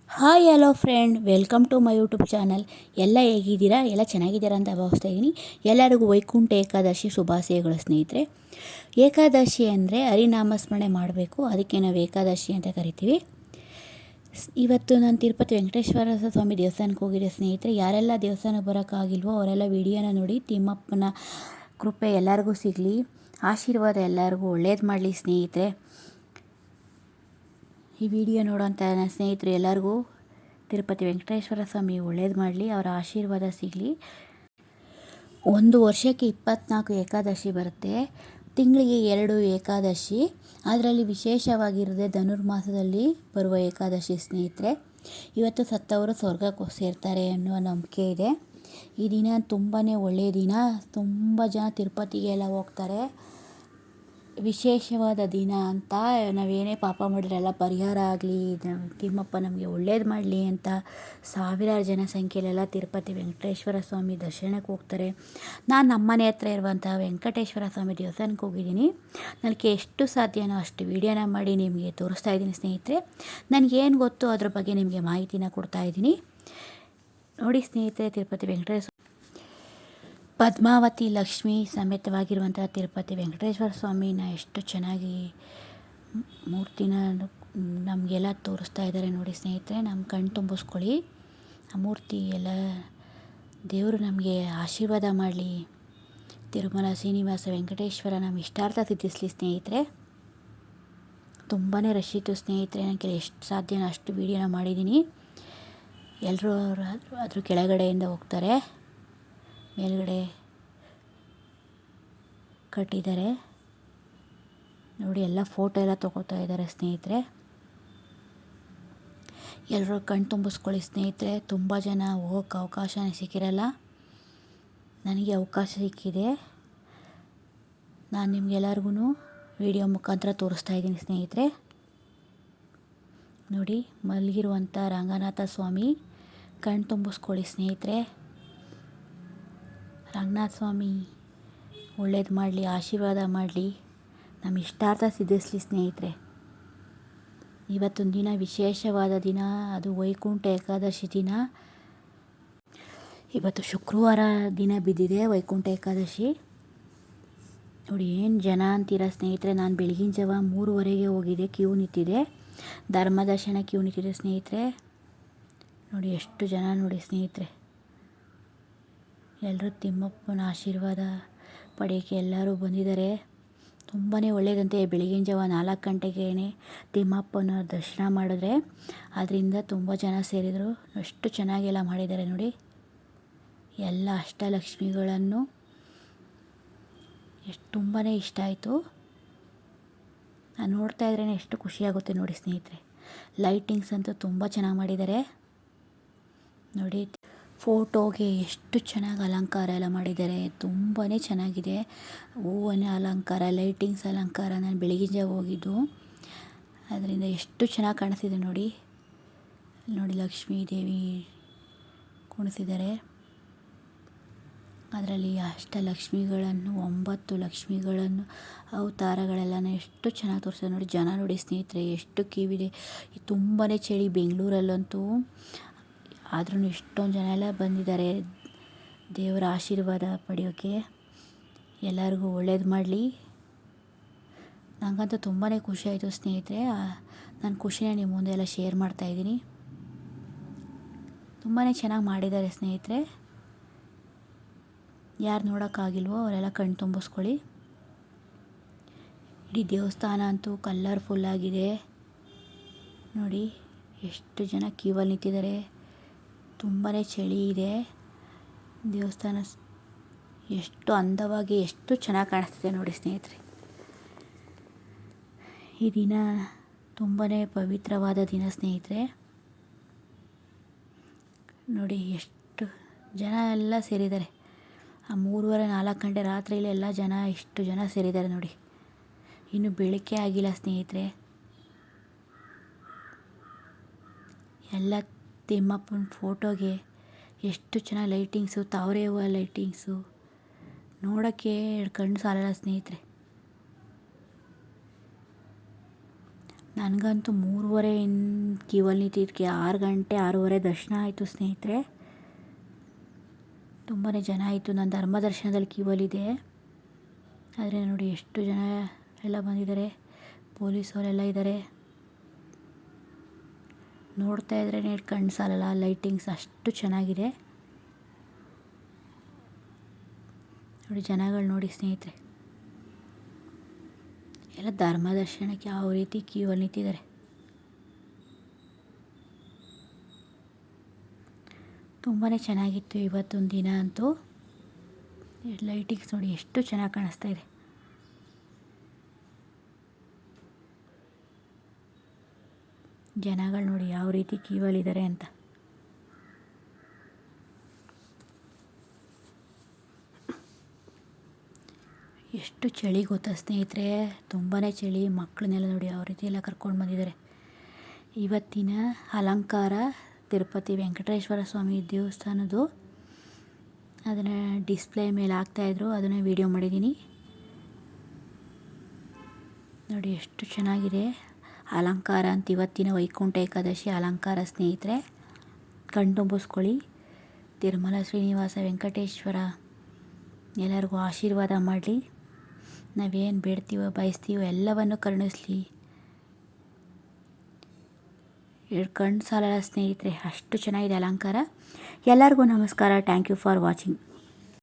Hi hello friend, welcome to my YouTube channel. ಎಲ್ಲ ಹೇಗಿದ್ದೀರಾ? ಎಲ್ಲ ಚೆನ್ನಾಗಿದ್ದೀರಾ ಅಂತ ಭಾವಿಸ್ತಾ ಇದ್ದೀನಿ. ಎಲ್ಲರಿಗೂ ವೈಕುಂಠ ಏಕಾದಶಿ ಶುಭಾಶಯಗಳು ಸ್ನೇಹಿತರೆ. ಏಕಾದಶಿ ಅಂದರೆ ಹರಿನಾಮ ಸ್ಮರಣೆ ಮಾಡಬೇಕು, ಅದಕ್ಕೆ ನಾವು ಏಕಾದಶಿ ಅಂತ ಕರಿತೀವಿ. ಇವತ್ತು ನಾನು ತಿರುಪತಿ ವೆಂಕಟೇಶ್ವರ ಸ್ವಾಮಿ ದೇವಸ್ಥಾನಕ್ಕೆ ಹೋಗಿದ್ದೆ ಸ್ನೇಹಿತರೆ. ಯಾರೆಲ್ಲ ದೇವಸ್ಥಾನಕ್ಕೆ ಬರೋಕ್ಕಾಗಿಲ್ವೋ ಅವರೆಲ್ಲ ವಿಡಿಯೋನ ನೋಡಿ. ತಿಮ್ಮಪ್ಪನ ಕೃಪೆ ಎಲ್ಲರಿಗೂ ಸಿಗಲಿ, ಆಶೀರ್ವಾದ ಎಲ್ಲರಿಗೂ ಒಳ್ಳೇದು ಮಾಡಲಿ ಸ್ನೇಹಿತರೆ. ಈ ವಿಡಿಯೋ ನೋಡೋಂಥ ನನ್ನ ಸ್ನೇಹಿತರು ಎಲ್ಲರಿಗೂ ತಿರುಪತಿ ವೆಂಕಟೇಶ್ವರ ಸ್ವಾಮಿ ಒಳ್ಳೇದು ಮಾಡಲಿ, ಅವರ ಆಶೀರ್ವಾದ ಸಿಗಲಿ. ಒಂದು ವರ್ಷಕ್ಕೆ 24 ಏಕಾದಶಿ ಬರುತ್ತೆ, ತಿಂಗಳಿಗೆ 2 ಏಕಾದಶಿ. ಅದರಲ್ಲಿ ವಿಶೇಷವಾಗಿರೋದೆ ಧನುರ್ಮಾಸದಲ್ಲಿ ಬರುವ ಏಕಾದಶಿ ಸ್ನೇಹಿತರೆ. ಇವತ್ತು ಸತ್ತವರು ಸ್ವರ್ಗಕ್ಕೆ ಸೇರ್ತಾರೆ ಅನ್ನುವ ನಂಬಿಕೆ ಇದೆ. ಈ ದಿನ ತುಂಬಾ ಒಳ್ಳೆಯ ದಿನ. ತುಂಬ ಜನ ತಿರುಪತಿಗೆಲ್ಲ ಹೋಗ್ತಾರೆ. ವಿಶೇಷವಾದ ದಿನ ಅಂತ. ನಾವೇನೇ ಪಾಪ ಮಾಡಿದ್ರೆಲ್ಲ ಪರಿಹಾರ ಆಗಲಿ, ತಿಮ್ಮಪ್ಪ ನಮಗೆ ಒಳ್ಳೇದು ಮಾಡಲಿ ಅಂತ ಸಾವಿರಾರು ಜನ ಸಂಖ್ಯೆಯಲ್ಲೆಲ್ಲ ತಿರುಪತಿ ವೆಂಕಟೇಶ್ವರ ಸ್ವಾಮಿ ದರ್ಶನಕ್ಕೆ ಹೋಗ್ತಾರೆ. ನಾನು ನಮ್ಮನೆ ಹತ್ರ ಇರುವಂಥ ವೆಂಕಟೇಶ್ವರ ಸ್ವಾಮಿ ದೇವಸ್ಥಾನಕ್ಕೆ ಹೋಗಿದ್ದೀನಿ. ನನಗೆ ಎಷ್ಟು ಸಾಧ್ಯನೋ ಅಷ್ಟು ವೀಡಿಯೋನ ಮಾಡಿ ನಿಮಗೆ ತೋರಿಸ್ತಾ ಇದ್ದೀನಿ ಸ್ನೇಹಿತರೆ. ನನಗೇನು ಗೊತ್ತು ಅದ್ರ ಬಗ್ಗೆ ನಿಮಗೆ ಮಾಹಿತಿನ ಕೊಡ್ತಾ ಇದ್ದೀನಿ. ನೋಡಿ ಸ್ನೇಹಿತರೆ, ತಿರುಪತಿ ವೆಂಕಟೇಶ್ವರ ಪದ್ಮಾವತಿ ಲಕ್ಷ್ಮೀ ಸಮೇತವಾಗಿರುವಂಥ ತಿರುಪತಿ ವೆಂಕಟೇಶ್ವರ ಸ್ವಾಮಿನ ಎಷ್ಟು ಚೆನ್ನಾಗಿ ಮೂರ್ತಿನ ನಮಗೆಲ್ಲ ತೋರಿಸ್ತಾ ಇದ್ದಾರೆ ನೋಡಿ ಸ್ನೇಹಿತರೆ. ನಮ್ಮ ಕಣ್ಣು ತುಂಬಿಸ್ಕೊಳ್ಳಿ. ಆ ಮೂರ್ತಿ ಎಲ್ಲ ದೇವರು ನಮಗೆ ಆಶೀರ್ವಾದ ಮಾಡಲಿ. ತಿರುಮಲ ಶ್ರೀನಿವಾಸ ವೆಂಕಟೇಶ್ವರ ನಮ್ಮ ಇಷ್ಟಾರ್ಥ ಸಿದ್ಧಿಸಲಿ ಸ್ನೇಹಿತರೆ. ತುಂಬಾ ರಶ್ ಇತ್ತು ಸ್ನೇಹಿತರೆ. ನನಗೆ ಎಷ್ಟು ಸಾಧ್ಯನೋ ಅಷ್ಟು ವೀಡಿಯೋನ ಮಾಡಿದ್ದೀನಿ. ಎಲ್ಲರೂ ಅದ್ರ ಕೆಳಗಡೆಯಿಂದ ಹೋಗ್ತಾರೆ, ಮೇಲ್ಗಡೆ ಕಟ್ಟಿದ್ದಾರೆ ನೋಡಿ. ಎಲ್ಲ ಫೋಟೋ ಎಲ್ಲ ತೊಗೋತಾ ಇದ್ದಾರೆ ಸ್ನೇಹಿತರೆ. ಎಲ್ಲರೂ ಕಣ್ಣು ತುಂಬಿಸ್ಕೊಳ್ಳಿ ಸ್ನೇಹಿತರೆ. ತುಂಬ ಜನ ಹೋಗೋಕ್ಕೆ ಅವಕಾಶನೇ ಸಿಕ್ಕಿರಲ್ಲ. ನನಗೆ ಅವಕಾಶ ಸಿಕ್ಕಿದೆ. ನಾನು ನಿಮಗೆಲ್ಲರಿಗೂ ವಿಡಿಯೋ ಮುಖಾಂತರ ತೋರಿಸ್ತಾ ಇದ್ದೀನಿ ಸ್ನೇಹಿತರೆ. ನೋಡಿ, ಮಲಗಿರುವಂಥ ರಂಗನಾಥ ಸ್ವಾಮಿ. ಕಣ್ಣು ತುಂಬಿಸ್ಕೊಳ್ಳಿ ಸ್ನೇಹಿತರೆ. ರಂಗನಾಥ ಸ್ವಾಮಿ ಒಳ್ಳೇದು ಮಾಡಲಿ, ಆಶೀರ್ವಾದ ಮಾಡಲಿ, ನಮ್ಮ ಇಷ್ಟಾರ್ಥ ಸಿದ್ಧಿಸಲಿ ಸ್ನೇಹಿತರೆ. ಇವತ್ತೊಂದು ದಿನ ವಿಶೇಷವಾದ ದಿನ, ಅದು ವೈಕುಂಠ ಏಕಾದಶಿ ದಿನ. ಇವತ್ತು ಶುಕ್ರವಾರ ದಿನ ಬಿದ್ದಿದೆ ವೈಕುಂಠ ಏಕಾದಶಿ. ನೋಡಿ ಏನು ಜನ ಅಂತೀರ ಸ್ನೇಹಿತರೆ. ನಾನು ಬೆಳಗಿನ ಜಾವ 3:30ಗೆ ಹೋಗಿದ್ದೆ, ಕ್ಯೂ ನಿಂತಿದೆ. ಧರ್ಮದರ್ಶನ ಕ್ಯೂ ನಿಂತಿದೆ ಸ್ನೇಹಿತರೆ. ನೋಡಿ ಎಷ್ಟು ಜನ ನೋಡಿ ಸ್ನೇಹಿತರೆ. ಎಲ್ಲರೂ ತಿಮ್ಮಪ್ಪನ ಆಶೀರ್ವಾದ ಪಡೆಯೋಕ್ಕೆ ಎಲ್ಲರೂ ಬಂದಿದ್ದಾರೆ. ತುಂಬಾ ಒಳ್ಳೆಯದಂತೆ. ಬೆಳಗಿನ ಜಾವ 4 ಗಂಟೆಗೇ ತಿಮ್ಮಪ್ಪನ ದರ್ಶನ ಮಾಡಿದ್ರೆ ಅದರಿಂದ ತುಂಬ ಜನ ಸೇರಿದರು. ಎಷ್ಟು ಚೆನ್ನಾಗೆಲ್ಲ ಮಾಡಿದ್ದಾರೆ ನೋಡಿ. ಎಲ್ಲ ಅಷ್ಟಲಕ್ಷ್ಮಿಗಳನ್ನು ತುಂಬಾ ಇಷ್ಟ ಆಯಿತು. ನಾನು ನೋಡ್ತಾ ಇದ್ರೇ ಎಷ್ಟು ಖುಷಿಯಾಗುತ್ತೆ ನೋಡಿ ಸ್ನೇಹಿತರೆ. ಲೈಟಿಂಗ್ಸ್ ಅಂತೂ ತುಂಬ ಚೆನ್ನಾಗಿ ಮಾಡಿದ್ದಾರೆ ನೋಡಿ. ಫೋಟೋಗೆ ಎಷ್ಟು ಚೆನ್ನಾಗಿ ಅಲಂಕಾರ ಎಲ್ಲ ಮಾಡಿದ್ದಾರೆ. ತುಂಬಾ ಚೆನ್ನಾಗಿದೆ. ಹೂವಿನ ಅಲಂಕಾರ, ಲೈಟಿಂಗ್ಸ್ ಅಲಂಕಾರ. ನಾನು ಬೆಳಗಿನ ಜಾವ ಹೋಗಿದ್ದು, ಅದರಿಂದ ಎಷ್ಟು ಚೆನ್ನಾಗಿ ಕಾಣಿಸ್ತಿದೆ ನೋಡಿ. ನೋಡಿ ಲಕ್ಷ್ಮೀ ದೇವಿ ಕುಣಿಸಿದ್ದಾರೆ. ಅದರಲ್ಲಿ ಅಷ್ಟಲಕ್ಷ್ಮಿಗಳನ್ನು 9 ಲಕ್ಷ್ಮಿಗಳನ್ನು ಅವತಾರಗಳೆಲ್ಲ ಎಷ್ಟು ಚೆನ್ನಾಗಿ ತೋರಿಸಿದೆ ನೋಡಿ. ಜನ ನೋಡಿ ಸ್ನೇಹಿತರೆ ಎಷ್ಟು ಕ್ಯೂ ತುಂಬಾ ಚಳಿ ಬೆಂಗಳೂರಲ್ಲಂತೂ. ಆದ್ರೂ ಇಷ್ಟೊಂದು ಜನ ಎಲ್ಲ ಬಂದಿದ್ದಾರೆ ದೇವರ ಆಶೀರ್ವಾದ ಪಡೆಯೋಕ್ಕೆ. ಎಲ್ಲರಿಗೂ ಒಳ್ಳೇದು ಮಾಡಲಿ. ನನಗಂತೂ ತುಂಬಾ ಖುಷಿ ಆಯಿತು ಸ್ನೇಹಿತರೆ. ನನ್ನ ಖುಷಿನ ನಿಮ್ಮ ಮುಂದೆ ಎಲ್ಲ ಶೇರ್ ಮಾಡ್ತಾಯಿದ್ದೀನಿ. ತುಂಬಾ ಚೆನ್ನಾಗಿ ಮಾಡಿದ್ದಾರೆ ಸ್ನೇಹಿತರೆ. ಯಾರು ನೋಡೋಕ್ಕಾಗಿಲ್ವೋ ಅವರೆಲ್ಲ ಕಣ್ಣು ತುಂಬಿಸ್ಕೊಳ್ಳಿ. ಇಡೀ ದೇವಸ್ಥಾನ ಅಂತೂ ಕಲರ್ಫುಲ್ಲಾಗಿದೆ ನೋಡಿ. ಎಷ್ಟು ಜನ ಕ್ಯೂವಲ್ಲಿ ನಿಂತಿದ್ದಾರೆ. ತುಂಬಾ ಚಳಿ ಇದೆ. ದೇವಸ್ಥಾನ ಎಷ್ಟು ಅಂದವಾಗಿ, ಎಷ್ಟು ಚೆನ್ನಾಗಿ ಕಾಣಿಸ್ತಿದೆ ನೋಡಿ ಸ್ನೇಹಿತರೆ. ಈ ದಿನ ತುಂಬಾ ಪವಿತ್ರವಾದ ದಿನ ಸ್ನೇಹಿತರೆ. ನೋಡಿ ಎಷ್ಟು ಜನ ಎಲ್ಲ ಸೇರಿದ್ದಾರೆ. ಆ 3:30-4 ಗಂಟೆ ರಾತ್ರಿಯಲ್ಲಿ ಎಲ್ಲ ಜನ ಎಷ್ಟು ಜನ ಸೇರಿದ್ದಾರೆ ನೋಡಿ. ಇನ್ನು ಬೆಳಕೆ ಆಗಿಲ್ಲ ಸ್ನೇಹಿತರೆ. ಎಲ್ಲ ತಿಮ್ಮಪ್ಪನ ಫೋಟೋಗೆ ಎಷ್ಟು ಚೆನ್ನಾಗಿ ಲೈಟಿಂಗ್ಸು, ತಾವರೆ ಹೂವು ಲೈಟಿಂಗ್ಸು ನೋಡೋಕ್ಕೆ ಕಣ್ಣು ಸಾಲಲ್ಲ ಸ್ನೇಹಿತರೆ. ನನಗಂತೂ 3:30 ಕ್ಯೂವಲ್ಲಿ ನಿಂತಿದ್ದಕ್ಕೆ 6 ಗಂಟೆ 6:30 ದರ್ಶನ ಆಯಿತು ಸ್ನೇಹಿತರೆ. ತುಂಬಾ ಜನ ಆಯಿತು. ನಾನು ಧರ್ಮ ದರ್ಶನದಲ್ಲಿ ಕ್ಯೂವಲ್ಲಿದೆ. ಆದರೆ ನೋಡಿ ಎಷ್ಟು ಜನ ಎಲ್ಲ ಬಂದಿದ್ದಾರೆ, ಪೊಲೀಸವರೆಲ್ಲ ಇದ್ದಾರೆ. ನೋಡ್ತಾ ಇದ್ರೇ ಕಣ್ಣು ಸಾಲಲ್ಲ, ಲೈಟಿಂಗ್ಸ್ ಅಷ್ಟು ಚೆನ್ನಾಗಿದೆ ನೋಡಿ. ಜನಗಳು ನೋಡಿ ಸ್ನೇಹಿತರೆ, ಎಲ್ಲ ಧರ್ಮ ದರ್ಶನಕ್ಕೆ ಯಾವ ರೀತಿ ಕ್ಯೂವಲ್ಲಿ ನಿಂತಿದ್ದಾರೆ. ತುಂಬಾ ಚೆನ್ನಾಗಿತ್ತು ಇವತ್ತೊಂದು ದಿನ ಅಂತೂ. ಲೈಟಿಂಗ್ಸ್ ನೋಡಿ ಎಷ್ಟು ಚೆನ್ನಾಗಿ ಕಾಣಿಸ್ತಾ ಇದೆ. ಜನಗಳು ನೋಡಿ ಯಾವ ರೀತಿ ಕ್ಯೂವಲ್ಲಿದ್ದಾರೆ ಅಂತ. ಎಷ್ಟು ಚಳಿ ಗೊತ್ತಾ ಸ್ನೇಹಿತರೆ, ತುಂಬಾ ಚಳಿ. ಮಕ್ಕಳನ್ನೆಲ್ಲ ನೋಡಿ ಯಾವ ರೀತಿ ಎಲ್ಲ ಕರ್ಕೊಂಡು ಬಂದಿದ್ದಾರೆ. ಇವತ್ತಿನ ಅಲಂಕಾರ ತಿರುಪತಿ ವೆಂಕಟೇಶ್ವರ ಸ್ವಾಮಿ ದೇವಸ್ಥಾನದ್ದು, ಅದನ್ನು ಡಿಸ್ಪ್ಲೇ ಮೇಲೆ ಹಾಕ್ತಾಯಿದ್ರು, ಅದನ್ನು ವೀಡಿಯೋ ಮಾಡಿದ್ದೀನಿ ನೋಡಿ. ಎಷ್ಟು ಚೆನ್ನಾಗಿದೆ ಅಲಂಕಾರ ಅಂತ. ಇವತ್ತಿನ ವೈಕುಂಠ ಏಕಾದಶಿ ಅಲಂಕಾರ ಸ್ನೇಹಿತರೆ, ಕಣ್ತುಂಬಿಸ್ಕೊಳ್ಳಿ. ತಿರುಮಲ ಶ್ರೀನಿವಾಸ ವೆಂಕಟೇಶ್ವರ ಎಲ್ಲರಿಗೂ ಆಶೀರ್ವಾದ ಮಾಡಲಿ. ನಾವೇನು ಬೇಡ್ತೀವೋ ಬಯಸ್ತೀವೋ ಎಲ್ಲವನ್ನು ಕರುಣಿಸಲಿ. ಎರಡು ಕಣ್ಣು ಸಾಲಲ್ಲ ಸ್ನೇಹಿತರೆ, ಅಷ್ಟು ಚೆನ್ನಾಗಿದೆ ಅಲಂಕಾರ. ಎಲ್ಲರಿಗೂ ನಮಸ್ಕಾರ. Thank you for watching.